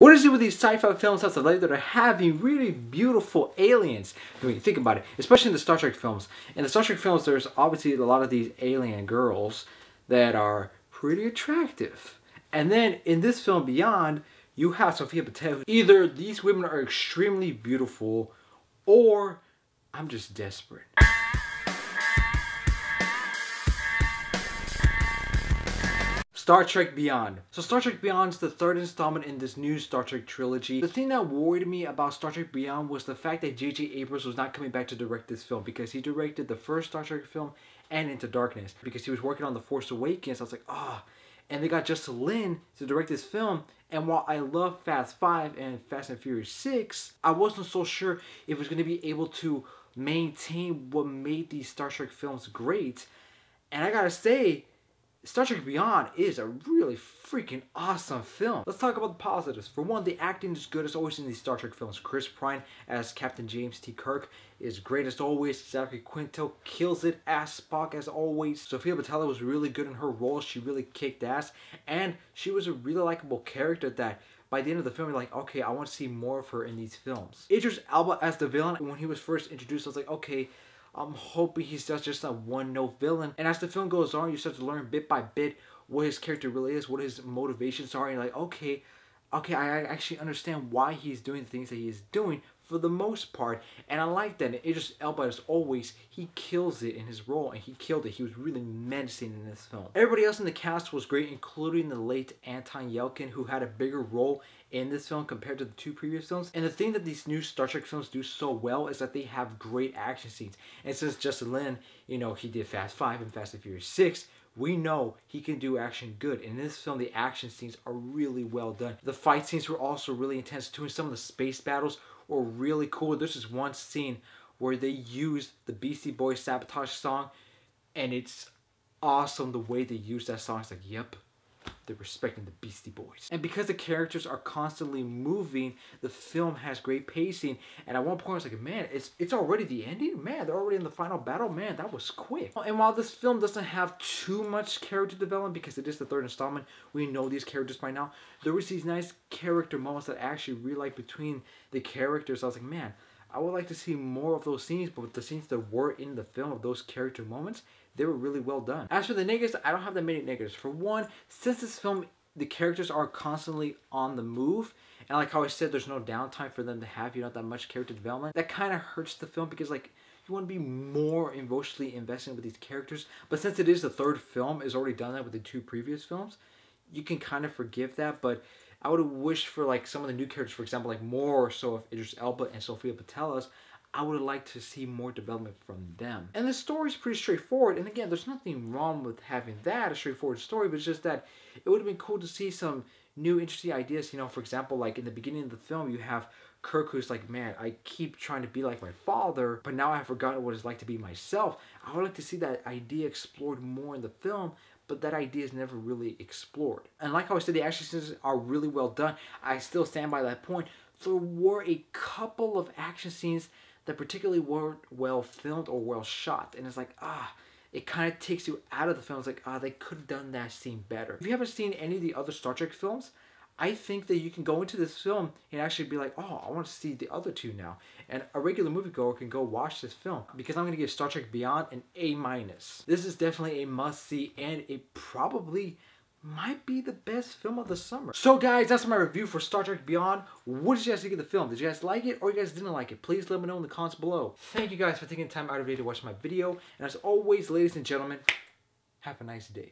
What is it with these sci-fi films that are having really beautiful aliens? I mean, think about it, especially in the Star Trek films. In the Star Trek films, there's obviously a lot of these alien girls that are pretty attractive. And then in this film, Beyond, you have Sofia Boutella. Either these women are extremely beautiful, or I'm just desperate. Star Trek Beyond. So Star Trek Beyond is the third installment in this new Star Trek trilogy. The thing that worried me about Star Trek Beyond was the fact that J.J. Abrams was not coming back to direct this film, because he directed the first Star Trek film and Into Darkness, because he was working on The Force Awakens. I was like, and they got Justin Lin to direct this film. And while I love Fast 5 and Fast and Furious 6, I wasn't so sure if it was going to be able to maintain what made these Star Trek films great. And I gotta say, Star Trek Beyond is a really freaking awesome film. Let's talk about the positives. For one, the acting is good as always in these Star Trek films. Chris Pine as Captain James T. Kirk is great as always. Zachary Quinto kills it as Spock as always. Sofia Boutella was really good in her role. She really kicked ass. And she was a really likable character that by the end of the film, you're like, okay, I want to see more of her in these films. Idris Elba as the villain. When he was first introduced, I was like, okay, I'm hoping he's just a one-note villain. And as the film goes on, you start to learn bit by bit what his character really is, what his motivations are. And you're like, okay, I actually understand why he's doing the things that he is doing for the most part. And I like that. And Idris Elba, as always, he kills it in his role, and he killed it. He was really menacing in this film. Everybody else in the cast was great, including the late Anton Yelchin, who had a bigger role in this film compared to the two previous films. And the thing that these new Star Trek films do so well is that they have great action scenes. And since Justin Lin, you know, he did Fast 5 and Fast and Furious 6, we know he can do action good. In this film, the action scenes are really well done. The fight scenes were also really intense too, and some of the space battles were really cool. There's this one scene where they used the Beastie Boys Sabotage song, and it's awesome the way they use that song. It's like, yep, they're respecting the Beastie Boys. And because the characters are constantly moving, the film has great pacing. And at one point I was like, man, it's already the ending? Man, they're already in the final battle? Man, that was quick. And while this film doesn't have too much character development, because it is the third installment, we know these characters by now, there was these nice character moments that I actually really liked between the characters. I was like, man, I would like to see more of those scenes, but the scenes that were in the film of those character moments, they were really well done. As for the negatives, I don't have that many negatives. For one, since this film, the characters are constantly on the move, and like how I said, there's no downtime for them to have, you know, that much character development. That kind of hurts the film, because like, you want to be more emotionally invested with these characters. But since it is the third film, it's already done that with the two previous films, you can kind of forgive that. But I would have wished for like some of the new characters, for example, like more so of Idris Elba and Sofia Boutella's, I would have liked to see more development from them. And the story's pretty straightforward. And again, there's nothing wrong with having that, a straightforward story, but it's just that it would have been cool to see some new interesting ideas. You know, for example, like in the beginning of the film, you have Kirk who's like, man, I keep trying to be like my father, but now I've forgotten what it's like to be myself. I would like to see that idea explored more in the film, but that idea is never really explored. And like how I said, the action scenes are really well done. I still stand by that point. There were a couple of action scenes that particularly weren't well filmed or well shot. And it's like, it kind of takes you out of the film. It's like, they could have done that scene better. If you haven't seen any of the other Star Trek films, I think that you can go into this film and actually be like, I want to see the other two now. And a regular moviegoer can go watch this film, because I'm going to give Star Trek Beyond an A-. This is definitely a must-see, and it probably might be the best film of the summer. So guys, that's my review for Star Trek Beyond. What did you guys think of the film? Did you guys like it, or you guys didn't like it? Please let me know in the comments below. Thank you guys for taking time out of your day to watch my video. And as always, ladies and gentlemen, have a nice day.